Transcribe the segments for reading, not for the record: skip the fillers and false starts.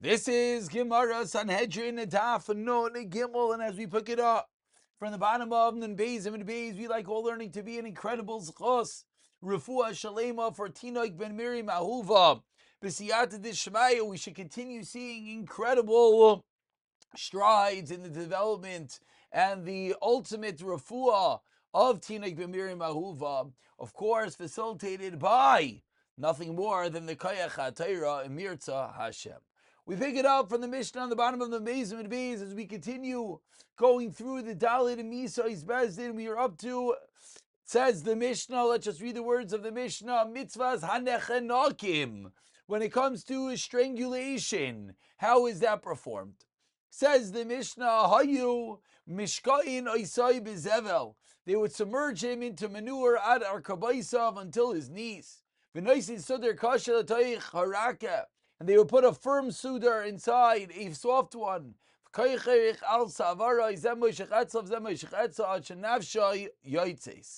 This is Gemara Sanhedrin Daf Yomi Gimel, and as we pick it up from the bottom of Nun Beis and Beis, we like all learning to be an incredible zchus. Rafua Shalema for Tinok ben Miriam Ahuva. B'siyata Dishmaya, we should continue seeing incredible strides in the development and the ultimate refuah of Tinok ben Miriam Ahuva, of course, facilitated by nothing more than the Koyach HaTorah and Mirza Hashem. We pick it up from the Mishnah on the bottom of the Beis and Beis as we continue going through the Dalit and Misais Bezdin. We are up to, says the Mishnah, let's just read the words of the Mishnah, mitzvahs hanechenokim. When it comes to strangulation, how is that performed? Says the Mishnah, hayu mishkain oisai bezevel. They would submerge him into manure ad arkabaisav until his knees. V'noisin suder kasha l'toich haraka. And they would put a firm sudar inside, a soft one.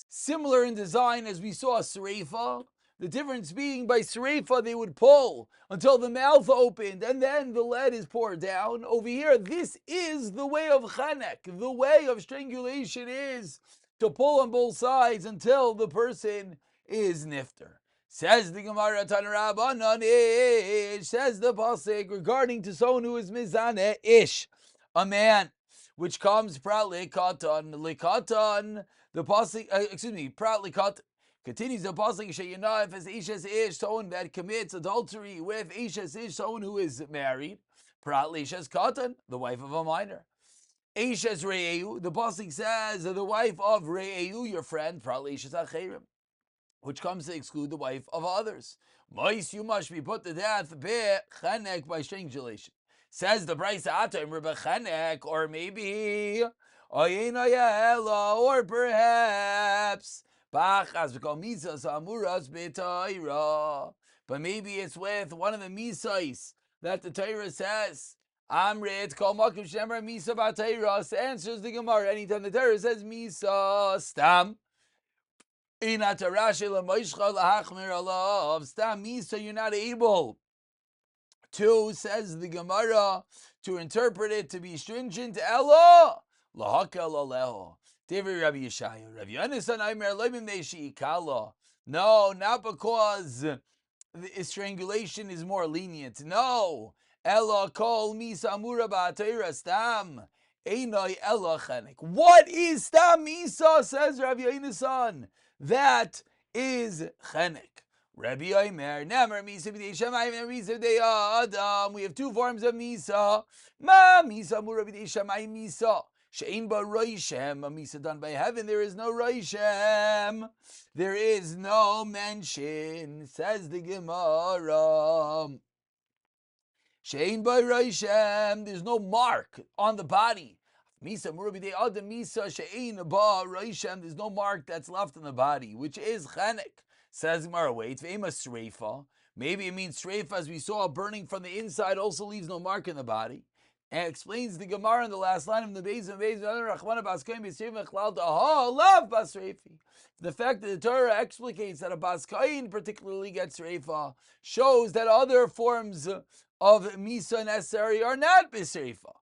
Similar in design as we saw Serefa, the difference being by Serefa they would pull until the mouth opened and then the lead is poured down. Over here, this is the way of Chanek. The way of strangulation is to pull on both sides until the person is nifter. Says the Gemara Tanarabanan ish. Says the pasuk regarding to someone who is mizane ish, a man, which comes prat likatan. The pasuk, prat likat. Continues the pasuk sheyina if as ishes ish, someone that commits adultery with ishes ish, someone who is married. Prat lishes katan, the wife of a minor. Ishes re'eu, the pasuk says the wife of re'eu, your friend. Prat lishes acherim, which comes to exclude the wife of others. Mois, you must be put to death bechenek, by strangulation. Says the Brisa Atim bechenek, or maybe or perhaps bachas v'kol misas amuras b'Torah. But maybe it's with one of the misais that the Torah says. Amrit kol makim shemer misa b'Torah. Answers the Gemara anytime the Torah says misa stam. So you're not able to, says the Gemara, to interpret it to be stringent. Elo lahakal aleho. David Rabbi Yeshaya, Rabbi Yonasan Aimer Leibim Neishi Ikala. No, not because the strangulation is more lenient. No, Elo kol misa amura ba'atayra stam. Einoi elo chenek. What is stam misa? Says Rabbi Yonasan. That is chenek. Rabbi Omer, never misa b'dei shamayim, never misa b'dei adam. We have two forms of misa. Ma misa amura b'dei shamayim misa. She'ein ba roishem, a misa done by heaven. There is no roishem. There is no mention. Says the Gemara. She'ein ba roishem. There's no mark on the body. Misa murabidei adam misa she'ein ba roishem. There's no mark that's left on the body, which is chenek. Says Gemara, wait, ve'ema sreifa. Maybe it means sreifa, as we saw, burning from the inside also leaves no mark in the body. And explains the Gemara in the last line of the Beis and Beis. The fact that the Torah explicates that a baskain particularly gets sreifa shows that other forms of misa necessary are not b'sreifa.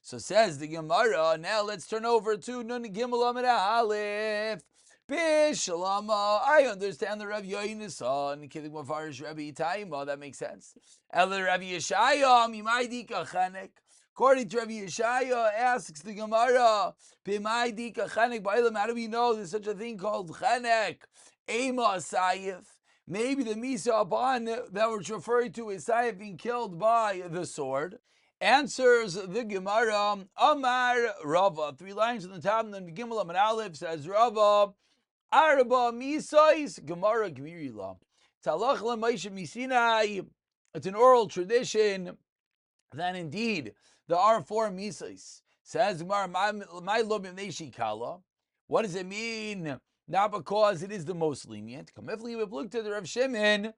So says the Gemara. Now let's turn over to Nun Gimel Amid Aleph. Bishalama. I understand the Rav Yonasan, Kidding Mafarish Rabbi Taima. That makes sense. El Rav Yeshaya Mimaydika Chanek. According to Rav Yeshaya, asks the Gemara, Bimaydika Chanek. Bailam, how do we know there's such a thing called Chanek? Ema Sayif. Maybe the Misa upon that was referred to is Sayif being killed by the sword. Answers the Gemara, Amar Rava. 3 lines on the top, and then Gimel Amar Aleph says Rava, Arba Misais, Gemara Gvirila. Talach Lamesha Misinai. It's an oral tradition that indeed there are 4 Misais. Says Gemara, My Lobim Neshi Kala. What does it mean? Not because it is the most lenient. Kamifli, we've looked at the Rav Shimon,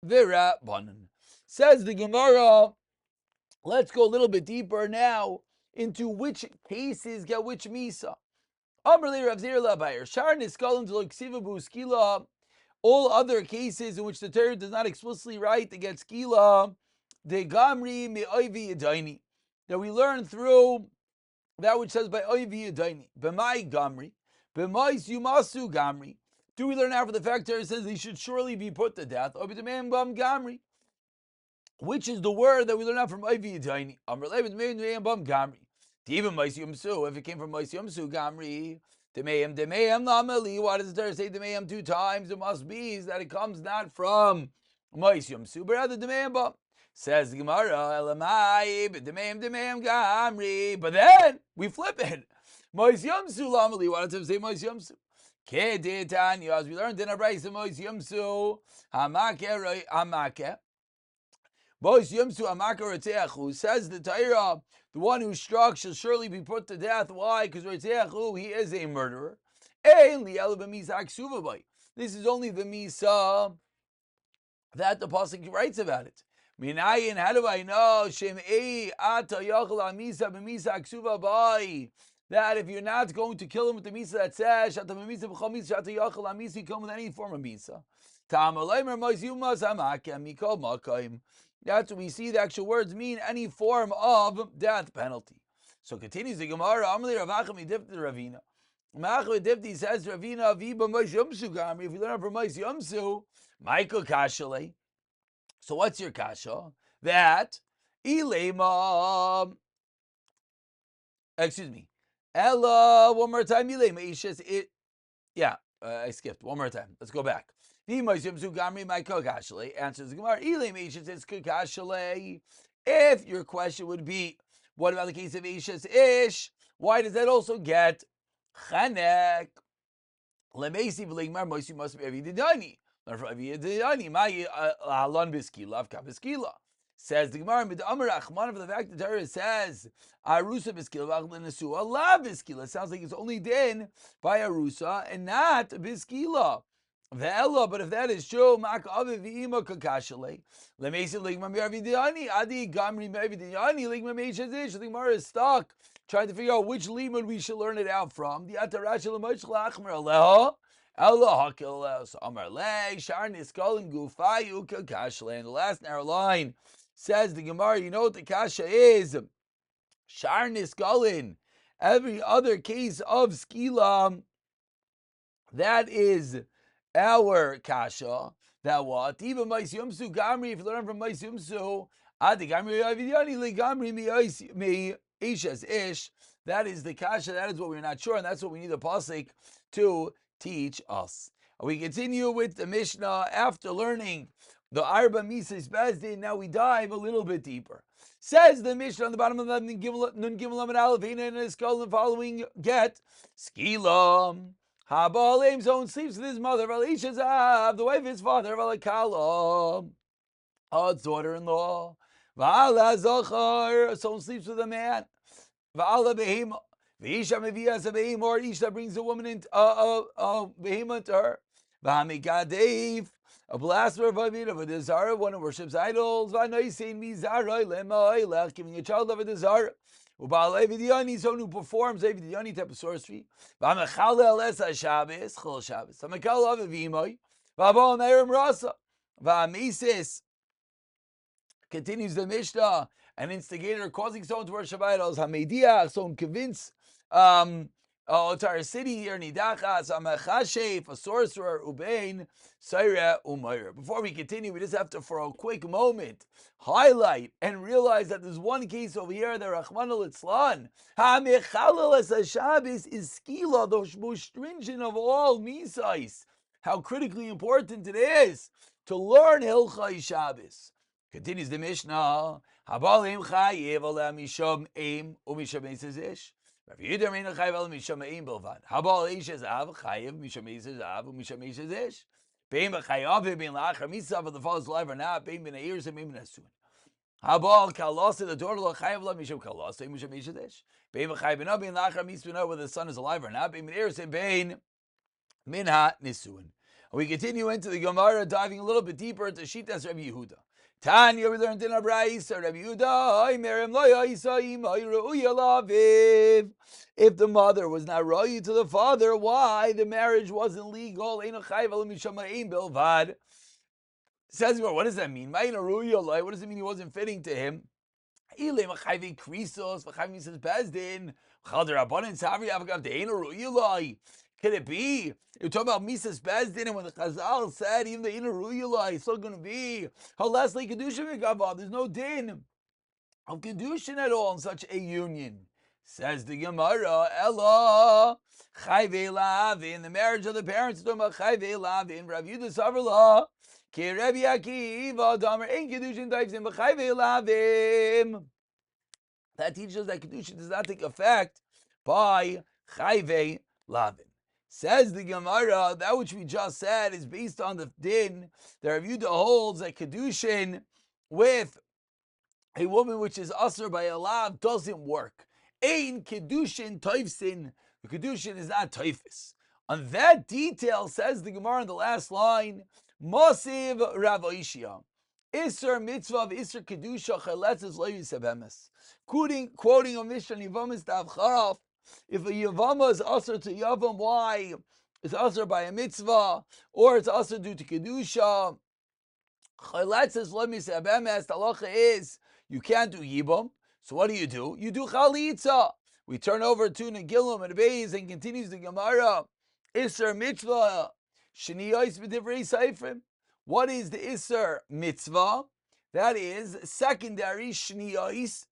Vira Banan. Says the Gemara, let's go a little bit deeper now into which cases get which misa. All other cases in which the Torah does not explicitly write that get skila, de gamri mi oivi yadaini, that we learn through that which says by oivi yadaini, b'mai gamri, b'mais yumasu gamri. Do we learn out from the fact that it says he should surely be put to death, or b'demem bam gamri, which is the word that we learn out from oivi yadaini, amrlei b'demem bam gamri. Even mais yumsu, if it came from mais yumsu gamri, demayim namali. Why does the Torah say demayim 2 times? It must be that it comes not from mais yumsu, but rather demayim ba. Says the Gemara, elamai demayim gamri. But then we flip it. Mais yumsu lamali. Why does it say mais yumsu? Kedetanya, as we learned in our brayso, mais yumsu hamake. Bois yumsu hamake retzeachu. Says the Torah, the one who struck shall surely be put to death. Why? Because he is a murderer. This is only the misa that the pasuk writes about it. Minayin, how do I know? That if you're not going to kill him with the misa that says, you come with any form of misa. That's what we see the actual words mean, any form of death penalty. So continues the Gemara, Amli Ravacham Idifti Ravina. Macham Idifti says Ravina Aviba Mois Yumsu Gamri. If you learn from Mois Yumsu, Michael Kashale. So what's your kasha? That Ilema, excuse me, Ella, one more time, Ilema Ishes, it, yeah, I skipped, one more time, let's go back. Answers the Gemara. If your question would be, what about the case of Isha's Ish? Why does that also get Chanek? Lemesi v'leimar moisi must be avididani. Says the Gemara, for the fact that the Torah says Arusa biskila v'achlenesua la biskila. It sounds like it's only din by Arusa and not biskila. But if that is true, the Gemara is stuck trying to figure out which limud we should learn it out from. And the last narrow line says the Gemara, you know what the kasha is? Shar niskalin. Every other case of skila, that is our kasha. That what? Even mais yumsu gamri. If you learn from mais yumsu, adi gamri avidyani le gamri mi ishes ish. That is the kasha. That is what we're not sure, and that's what we need the pasuk to teach us. We continue with the Mishnah after learning the Arba Mises Bezdin. Now we dive a little bit deeper. Says the Mishnah on the bottom of the Nun Gimel and Aleph, and his skull and following get Skila. Habalim's own sleeps with his mother, Valishazav, the wife of his father, Valakala, his daughter-in-law, Vala Zachar, someone sleeps with a man, Vala Behema, Visha Mevias a Behema, or Isha brings a woman into Behema to her, Vamikadev, a blasphemer of a desire, one who worships idols, Vanaisin Mizaroi Lema, giving a child of a desire. Someone who performs Evidyani type of sorcery. Continues the Mishnah, an instigator causing someone to worship idols. Someone convince entire city here, Nidachas, a sorcerer, Ubain, Saira, Umayr. Before we continue, we just have to, for a quick moment, highlight and realize that there's one case over here, the Rahman al-Itzlan. HaMechalel es HaShabbos is skila, the most stringent of all misais. How critically important it is to learn Hilchai Shabbos. Continues the Mishnah, Habalim chayev aleh misham eim umisham eisezish. Rav Yehuda Reina chayev aleh misham eim bilvad. Habal eish ezav chayev misham eisezav umisham eisezish. Bein b'chayav bein la'achar mitzvah of the father's life or not. Bein b'nei ears and bein b'nei asun. Habal kalasa the daughter lo chayev aleh misham kalasa umisham eisezish. Bein b'chayav bein bein la'achar mitzvah whether the son is alive or not. Bein b'nei ears and bein minha nisuin. We continue into the Gemara, diving a little bit deeper into Shitas Rabbi Yehuda. Tanya, we learned in Abraisa, Rabbi Yehuda, Miriam lo yaisa imay ru'uya laviv. If the mother was not royu to the father, why the marriage wasn't legal? Eino chayv al mishamaim bilvad. Says, what does that mean? What does it mean he wasn't fitting to him? Could it be? You're talking about Misas Bezdin, and when the Chazal said even the Ina Ruyulai is still going to be Halesli Kedushin Megava. There's no din of Kedushin at all in such a union. Says the Gemara, Ella Chayve Lavin, the marriage of the parents is talking about Chayve Lavin, Rav Yudah Savarla, Ki Rabbi Akiva, Damer Ein Kedushin Daivzim, Chayve Lavim. That teaches us that Kedushin does not take effect by Chayve Lavin. Says the Gemara, that which we just said is based on the din. The Rav Yudah holds that Kedushin with a woman which is usher by a lav doesn't work. Ein Kedushin Toifsin. The Kedushin is not Toifis. On that detail, says the Gemara in the last line, Mosiv Rav Oishia. Isser mitzvah of Isser Kedusha Chaletzes Lo Yiseb Emes. Quoting a Mishnah Yivamis Daf Charaf, if a Yavama is usher to Yavam, why? It's usher by a mitzvah, or it's usher due to Kedusha. Chaletzes Lo Yiseb Emes. The halacha is, you can't do Yibam. So what do? You do Chalitza. We turn over to Negilum and Beis and continues the Gemara. Isser mitzvah. Shniyos b'divrei seifrim. What is the Isser mitzvah? That is secondary shniyos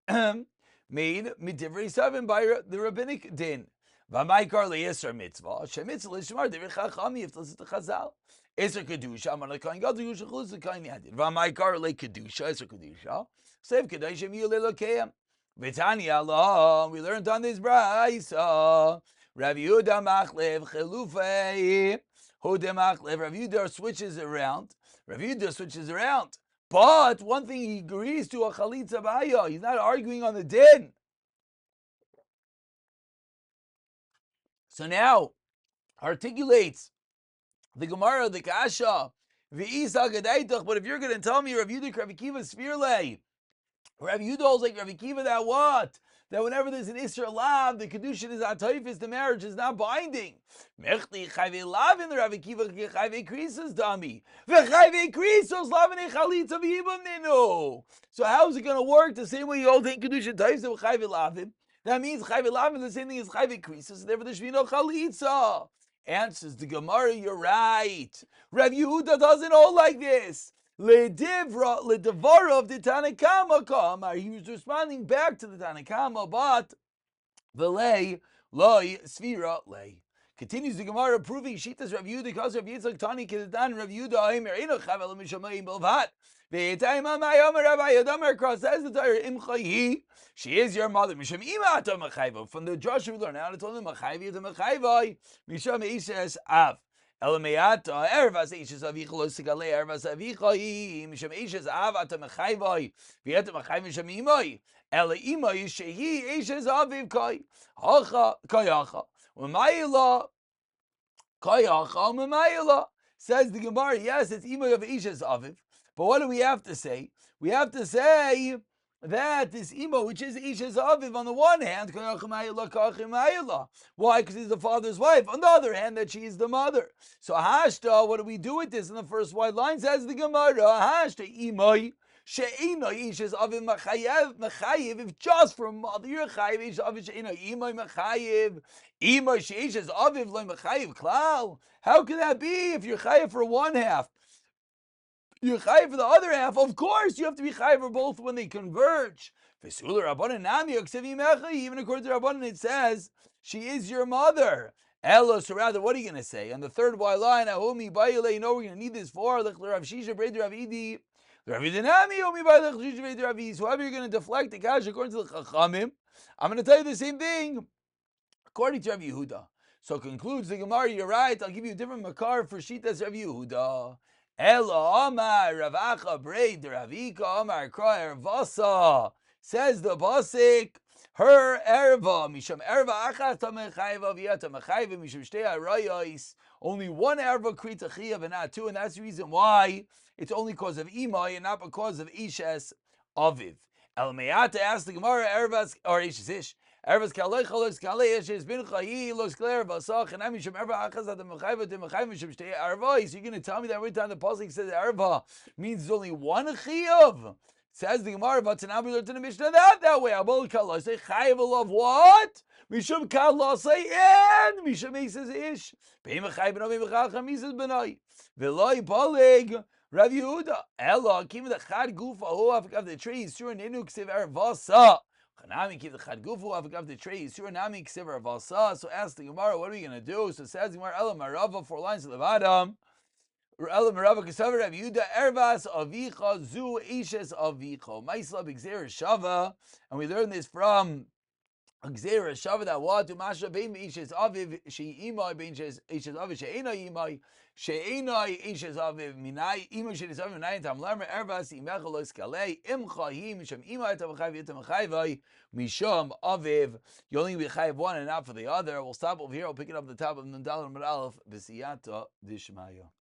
made midivrei seifrim by the rabbinic din. V'maikar le'Isser mitzvah. Shemitzvah l'shmar divrei chachami if listen to Chazal. Isser kedusha. Amar l'kain gadol yushachulus l'kain yadid. V'maikar le'kedusha. Isser kedusha. Save kedusha miyulei lokeyam. V'tanya Allah. We learned on this brayso. Rav Yehuda machlev chelufei. Rav Yehuda switches around. But one thing he agrees to a chalitza b'aya. He's not arguing on the din. So now articulates the Gemara, the Kasha, v'isa gadaitach. But if you're going to tell me Rav Yehuda Rav Akiva svirlei, Rav Yehuda holds like Rav Akiva that what? That whenever there's an Isser Lav, the Kedushin is Atoifis, the marriage is not binding. Mechti Chayve Lav in the Rav Akiva Chayve Krisos Dami. V'Chayve Krisos Lavine Chalitza V'Yibam Ninu. So how is it going to work the same way you hold in Kedushin Toifis with Chayve Lavim? That means Chayve Lavim the same thing as Chayve Krisos, therefore there should be no Chalitza. Answers the Gemara, you're right. Rav Yehuda doesn't hold like this. Ledivara of the Tanakama Kamar. He was responding back to the Tanakama, but Velei Loi Sfira Lei. Continues the Gemara proving Shitas Rav Yehuda because Rav Yitzchak Tani Kedan Rav Yehuda Aimer Eno Chavel Mishamayim Belvat. Ve'etayim Amayom Rabbi Yadamer Cross says the Torah Imchayi. She is your mother. Misham Ima Atam Machayva. From the Joshua we learn now to tell them Machayvi Atam Machayva. Misham Ishes Av. Elameata ervas ishes avicha lo sigale ervas avicha misham ishes avata mechayvai v'yeta mechayv misham imai ela imai shehi ishes aviv kai hacha kayacha umayila kayacha umayila. Says the Gemara, yes, it's imai of ishes aviv, but what do we have to say? We have to say that this Imo, which is Isha's Aviv, on the one hand, why? Because he's the father's wife. On the other hand, that she is the mother. So Hashta, what do we do with this in the first white line? Says the Gemara, Hashta Imoi, She'ino Isha's Aviv Mechayiv, if just for mother, you're Chayiv, Isha's Aviv She'ino Imoi Mechayiv, Imoi She'isha's Aviv Lo Mechayiv Klal. How can that be if you're Chayiv for one half? You're chayiv for the other half. Of course, you have to be chayiv for both when they converge. Even according to Rabbanan, it says she is your mother. Elo, so rather, what are you going to say? On the third Y line, Ahomi Bayale, you know we're going to need this for Rav Shisha Breid Rav Idi. Rav Idinami, Ahomi Bayale, Shisha Breid Rav Idi. So however you're going to deflect the kash according to the Chachamim, I'm going to tell you the same thing according to Rav Yehuda. So concludes the Gemara, you're right. I'll give you a different makar for Shitas Rav Yehuda. Ela Amar Ravacha Breid Ravika Amar Kroyer Vasa. Says the Basik, her erva misham erva achas tamechayva v'yata mechayva misham shtei arayos. Only one erva krita chiyav and not two, and that's the reason why it's only because of imay and not because of ishes aviv. El meyata asked the Gemara ervas or ishes ish Ervas kalecha los kalei eshes bincha he los clear vasach and ami shem erva achas at the mechayva to mechayva shem shtei erva. So you're going to tell me that every time the pasuk says erva means there's only one chiyuv? Says the Gemara, Vatanabi learned in the Mishnah that way. Abol kalei say chayav of what? Mishum kalei and mishum says ish. Beim mechayva no beim mechayva says benai. Veloi polig. Rav Yehuda, Ella, keep the chad gufa who of the trees, sure ninu ksiv ervasa. Chanami keep the chad gufa of the trees, sure nami ksiv ervasa. So ask the Gemara, what are we going to do? So says the Gemara, Ella marava 4 lines of the bottom. Ella marava kasav Rav Yehuda ervas avicha zu ishes avicha. Maisla b'gzeir shava, and we learn this from Gzeira Shava that what to Masha Bein Ishes Aviv Sheimai Bein Ishes Aviv Sheina Imai Sheina Ishes Aviv Minai Imai Sheis Aviv Minai Tam Lamer Ervas Imechalos Kalei Imcha Hi Misham Imai Tam Chayv Yitam Chayvai Misham Aviv. You only be Chayv one and not for the other. We'll stop over here. I'll pick it up the top of Nundal and Aleph B'Siyata Dishmaya.